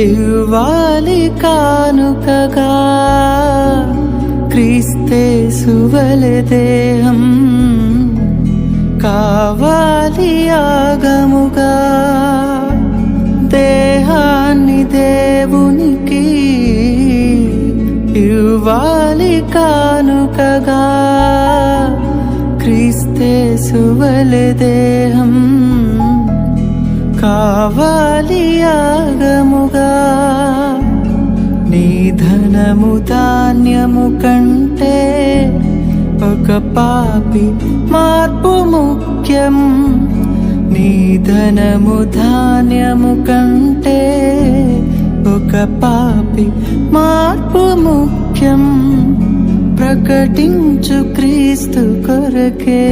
ఇవ్వాలి కానుకగా క్రీస్తేసువలె దేహం కావాలి యాగముగా దేహాన్ని దేవునికి ఇవ్వాలి కానుకగా క్రీస్తేసువలె దేహం కావాలి యాగముగా నీ ధనము ధాన్యము కంటే ఒక పాపి మార్పు ముఖ్యం నీ ధనము ధాన్యము కంటే ఒక పాపి మార్పు ముఖ్యం ప్రకటించు క్రీస్తు కొరకే